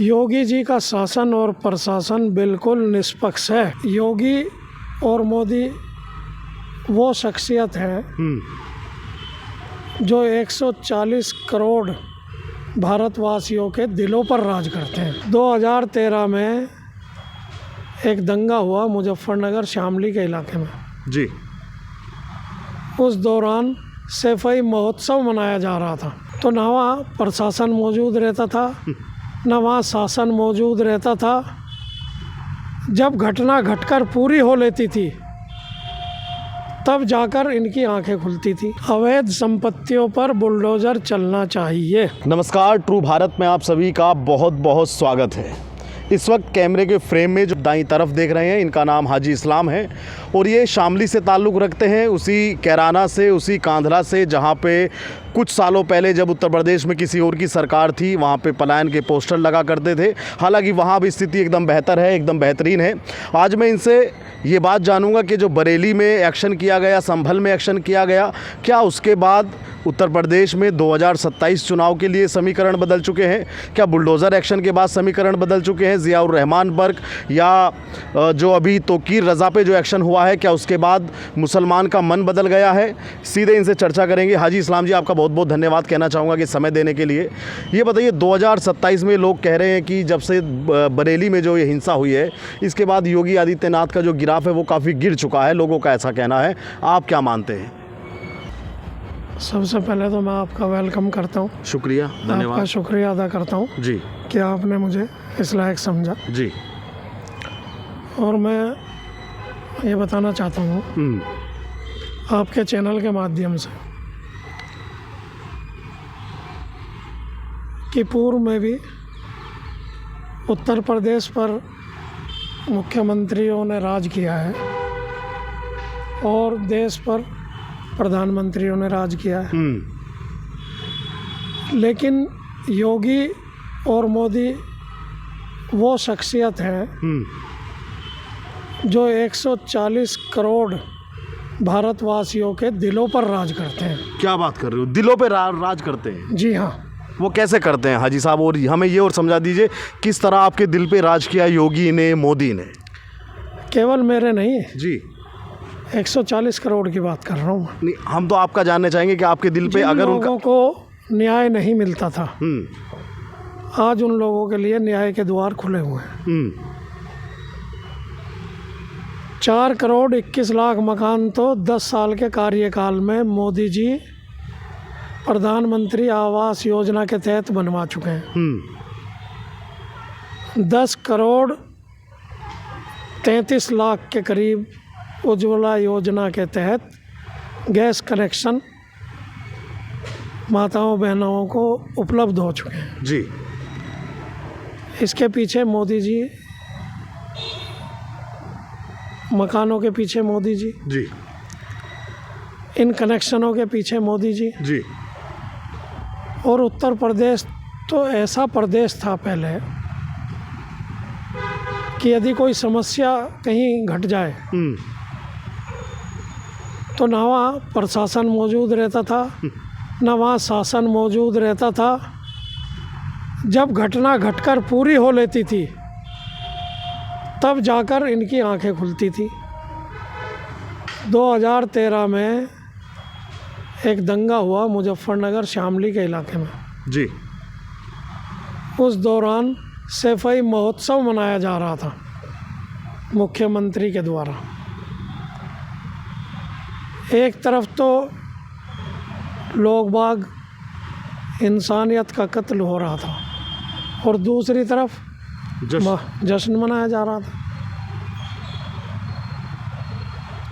योगी जी का शासन और प्रशासन बिल्कुल निष्पक्ष है। योगी और मोदी वो शख्सियत है जो 140 करोड़ भारतवासियों के दिलों पर राज करते हैं। 2013 में एक दंगा हुआ मुजफ्फरनगर शामली के इलाके में जी। उस दौरान सफाई महोत्सव मनाया जा रहा था, तो ना वहाँ प्रशासन मौजूद रहता था न वहाँ शासन मौजूद रहता था। जब घटना घटकर पूरी हो लेती थी तब जाकर इनकी आंखें खुलती थी। अवैध संपत्तियों पर बुलडोजर चलना चाहिए। नमस्कार, ट्रू भारत में आप सभी का बहुत बहुत स्वागत है। इस वक्त कैमरे के फ्रेम में जो दाईं तरफ देख रहे हैं, इनका नाम हाजी इस्लाम है और ये शामली से ताल्लुक़ रखते हैं, उसी कैराना से, उसी कांधला से जहाँ पे कुछ सालों पहले जब उत्तर प्रदेश में किसी और की सरकार थी वहाँ पे पलायन के पोस्टर लगा करते थे। हालांकि वहाँ भी स्थिति एकदम बेहतर है, एकदम बेहतरीन है। आज मैं इनसे ये बात जानूंगा कि जो बरेली में एक्शन किया गया, संभल में एक्शन किया गया, क्या उसके बाद उत्तर प्रदेश में 2027 चुनाव के लिए समीकरण बदल चुके हैं? क्या बुलडोज़र एक्शन के बाद समीकरण बदल चुके हैं? ज़ियाउर रहमान बर्क या जो अभी तोकीर रज़ा पे जो एक्शन हुआ है, क्या उसके बाद मुसलमान का मन बदल गया है? सीधे इनसे चर्चा करेंगे। हाजी इस्लाम जी, आपका बहुत बहुत धन्यवाद कहना चाहूँगा कि समय देने के लिए। ये बताइए, 2027 में लोग कह रहे हैं कि जब से बरेली में जो ये हिंसा हुई है, इसके बाद योगी आदित्यनाथ का जो गिराफ है वो काफ़ी गिर चुका है, लोगों का ऐसा कहना है। आप क्या मानते हैं? सबसे पहले तो मैं आपका वेलकम करता हूँ। शुक्रिया, धन्यवाद। आपका शुक्रिया अदा करता हूँ जी कि आपने मुझे इस लायक समझा। जी। और मैं ये बताना चाहता हूँ आपके चैनल के माध्यम से कि पूर्व में भी उत्तर प्रदेश पर मुख्यमंत्रियों ने राज किया है और देश पर प्रधानमंत्रियों ने राज किया है, लेकिन योगी और मोदी वो शख्सियत है जो 140 करोड़ भारतवासियों के दिलों पर राज करते हैं। क्या बात कर रहे हो? दिलों पे राज करते हैं? जी हाँ। वो कैसे करते हैं हाजी साहब? और हमें ये और समझा दीजिए, किस तरह आपके दिल पे राज किया योगी ने, मोदी ने? केवल मेरे नहीं जी, 140 करोड़ की बात कर रहा हूँ। नहीं, हम तो आपका जानना चाहेंगे कि आपके दिल पे अगर लोगों को न्याय नहीं मिलता था, आज उन लोगों के लिए न्याय के द्वार खुले हुए हैं। 4 करोड़ 21 लाख मकान तो 10 साल के कार्यकाल में मोदी जी प्रधानमंत्री आवास योजना के तहत बनवा चुके हैं। 10 करोड़ 33 लाख के करीब उज्ज्वला योजना के तहत गैस कनेक्शन माताओं बहनों को उपलब्ध हो चुके हैं। जी। इसके पीछे मोदी जी, मकानों के पीछे मोदी जी, जी। इन कनेक्शनों के पीछे मोदी जी। जी। और उत्तर प्रदेश तो ऐसा प्रदेश था पहले कि यदि कोई समस्या कहीं घट जाए तो ना वहाँ प्रशासन मौजूद रहता था न वहाँ शासन मौजूद रहता था। जब घटना घटकर पूरी हो लेती थी तब जाकर इनकी आंखें खुलती थी। 2013 में एक दंगा हुआ मुजफ्फरनगर शामली के इलाके में जी। उस दौरान सफाई महोत्सव मनाया जा रहा था मुख्यमंत्री के द्वारा। एक तरफ तो लोग बाग इंसानियत का कत्ल हो रहा था और दूसरी तरफ जश्न मनाया जा रहा था।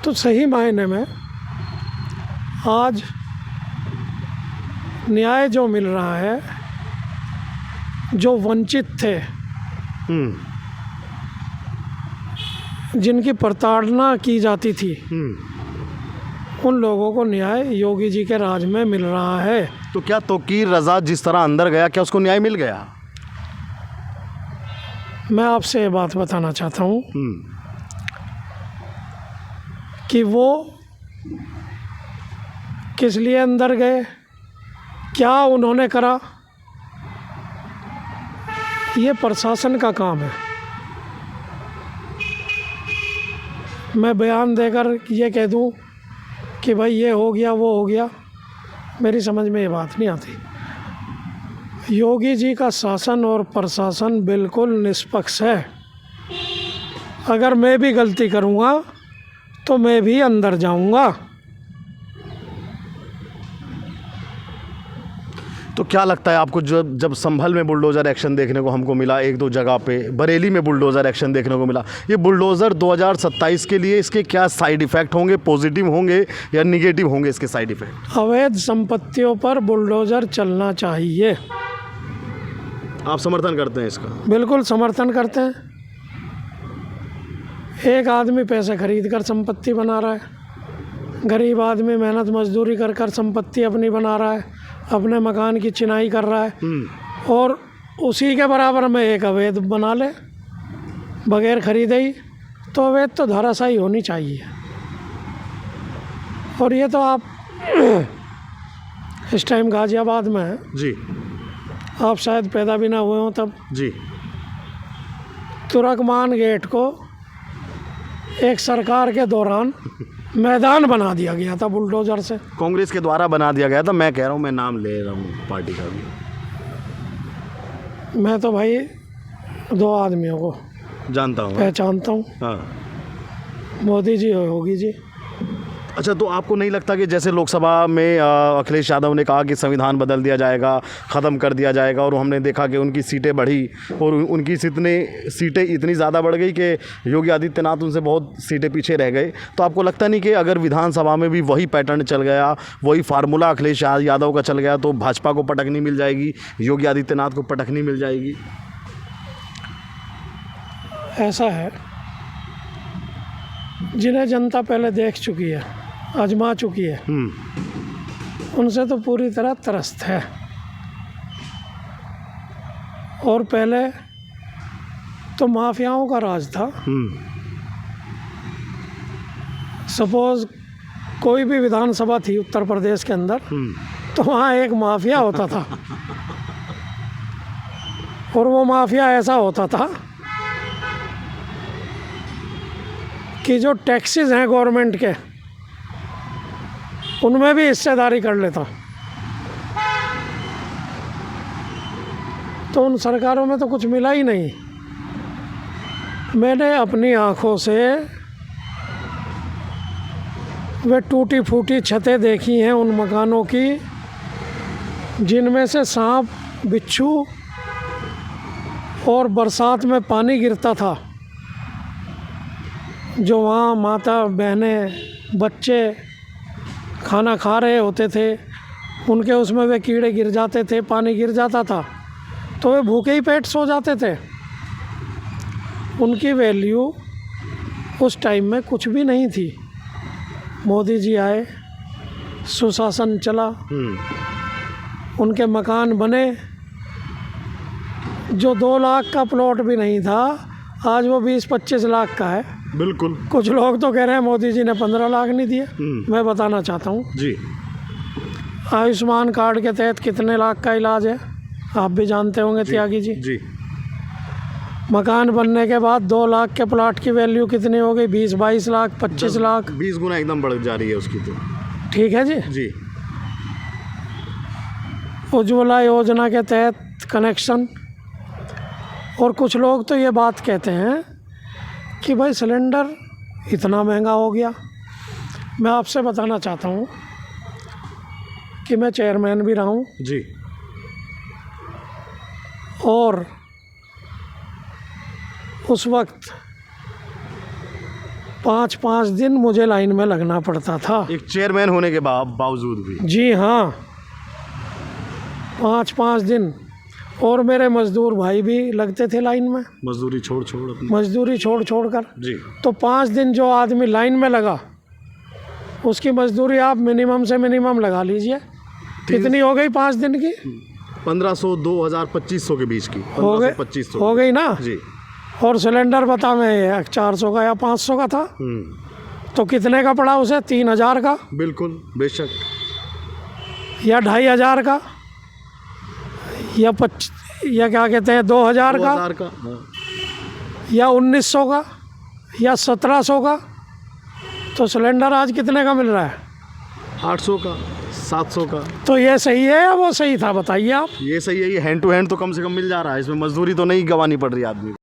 तो सही मायने में आज न्याय जो मिल रहा है, जो वंचित थे, जिनकी प्रताड़ना की जाती थी, उन लोगों को न्याय योगी जी के राज में मिल रहा है। तो क्या तोकीर रज़ा जिस तरह अंदर गया, क्या उसको न्याय मिल गया? मैं आपसे ये बात बताना चाहता हूँ कि वो किस लिए अंदर गए, क्या उन्होंने करा, ये प्रशासन का काम है। मैं बयान देकर ये कह दूं कि भाई ये हो गया वो हो गया, मेरी समझ में ये बात नहीं आती। योगी जी का शासन और प्रशासन बिल्कुल निष्पक्ष है। अगर मैं भी गलती करूँगा तो मैं भी अंदर जाऊँगा। तो क्या लगता है आपको, जब संभल में बुलडोज़र एक्शन देखने को हमको मिला, एक दो जगह पे बरेली में बुलडोज़र एक्शन देखने को मिला, ये बुलडोज़र 2027 के लिए इसके क्या साइड इफ़ेक्ट होंगे, पॉजिटिव होंगे या निगेटिव होंगे इसके साइड इफ़ेक्ट? अवैध संपत्तियों पर बुलडोज़र चलना चाहिए। आप समर्थन करते हैं इसका? बिल्कुल समर्थन करते हैं। एक आदमी पैसे खरीद कर संपत्ति बना रहा है, गरीब आदमी मेहनत मजदूरी कर कर संपत्ति अपनी बना रहा है, अपने मकान की चिनाई कर रहा है, और उसी के बराबर में एक अवैध बना ले बगैर खरीदे ही, तो अवैध तो धराशायी होनी चाहिए। और ये तो आप इस टाइम गाज़ियाबाद में हैं जी, आप शायद पैदा भी ना हुए हों तब। जी, तुर्कमान गेट को एक सरकार के दौरान मैदान बना दिया गया था बुलडोज़र से। कांग्रेस के द्वारा बना दिया गया था। मैं कह रहा हूँ, मैं नाम ले रहा हूँ पार्टी का भी। मैं तो भाई दो आदमियों को जानता हूँ। पहचानता हूँ, हाँ। मोदी जी और योगी जी। अच्छा, तो आपको नहीं लगता कि जैसे लोकसभा में अखिलेश यादव ने कहा कि संविधान बदल दिया जाएगा, ख़त्म कर दिया जाएगा, और हमने देखा कि उनकी सीटें बढ़ी और उनकी सीटें इतनी ज़्यादा बढ़ गई कि योगी आदित्यनाथ उनसे बहुत सीटें पीछे रह गए, तो आपको लगता नहीं कि अगर विधानसभा में भी वही पैटर्न चल गया, वही फार्मूला अखिलेश यादव का चल गया, तो भाजपा को पटकनी मिल जाएगी, योगी आदित्यनाथ को पटकनी मिल जाएगी? ऐसा है, जिन्हें जनता पहले देख चुकी है, आजमा चुकी है, उनसे तो पूरी तरह त्रस्त है। और पहले तो माफियाओं का राज था। सपोज कोई भी विधानसभा थी उत्तर प्रदेश के अंदर, तो वहाँ एक माफिया होता था, और वो माफिया ऐसा होता था कि जो टैक्सेस हैं गवर्नमेंट के, उनमें भी हिस्सेदारी कर लेता। तो उन सरकारों में तो कुछ मिला ही नहीं। मैंने अपनी आँखों से वे टूटी फूटी छतें देखी हैं उन मकानों की, जिनमें से सांप, बिच्छू और बरसात में पानी गिरता था। जो वहाँ माता बहनें बच्चे खाना खा रहे होते थे, उनके उसमें वे कीड़े गिर जाते थे, पानी गिर जाता था, तो वे भूखे ही पेट सो जाते थे। उनकी वैल्यू उस टाइम में कुछ भी नहीं थी। मोदी जी आए, सुशासन चला, उनके मकान बने। जो 2 लाख का प्लॉट भी नहीं था, आज वो 20-25 लाख का है। बिल्कुल। कुछ लोग तो कह रहे हैं मोदी जी ने 15 लाख नहीं दिए। मैं बताना चाहता हूँ जी, आयुष्मान कार्ड के तहत कितने लाख का इलाज है, आप भी जानते होंगे त्यागी जी। जी। मकान बनने के बाद 2 लाख के प्लाट की वैल्यू कितनी हो गई? 20-22 लाख, 25 लाख, 20 गुना एकदम बढ़ जा रही है उसकी तो। ठीक है जी। जी। उज्ज्वला योजना के तहत कनेक्शन। और कुछ लोग तो ये बात कहते हैं कि भाई सिलेंडर इतना महंगा हो गया। मैं आपसे बताना चाहता हूँ कि मैं चेयरमैन भी रहा हूँ जी। और उस वक्त 5-5 दिन मुझे लाइन में लगना पड़ता था, एक चेयरमैन होने के बावजूद भी। जी हाँ, 5-5 दिन। और मेरे मजदूर भाई भी लगते थे लाइन में, मजदूरी छोड़ अपनी। मजदूरी छोड़ कर। जी। तो 5 दिन जो आदमी लाइन में लगा, उसकी मजदूरी आप मिनिमम से मिनिमम लगा लीजिए, कितनी हो गई 5 दिन की? 1500, 2000, 2500 के बीच की। हो गई, 2500 हो गई ना जी। और सिलेंडर बता मैं 400 का या 500 का था, तो कितने का पड़ा उसे? 3000 का। बिल्कुल, बेशक। या 2500 का, या या क्या कहते हैं 2000 का 2000 का हाँ। या 1900 का या 1700 का। तो सिलेंडर आज कितने का मिल रहा है? 800 का 700 का। तो ये सही है या वो सही था, बताइए आप। ये सही है, ये हैंड टू हैंड तो कम से कम मिल जा रहा है, इसमें मजदूरी तो नहीं गंवानी पड़ रही आदमी को।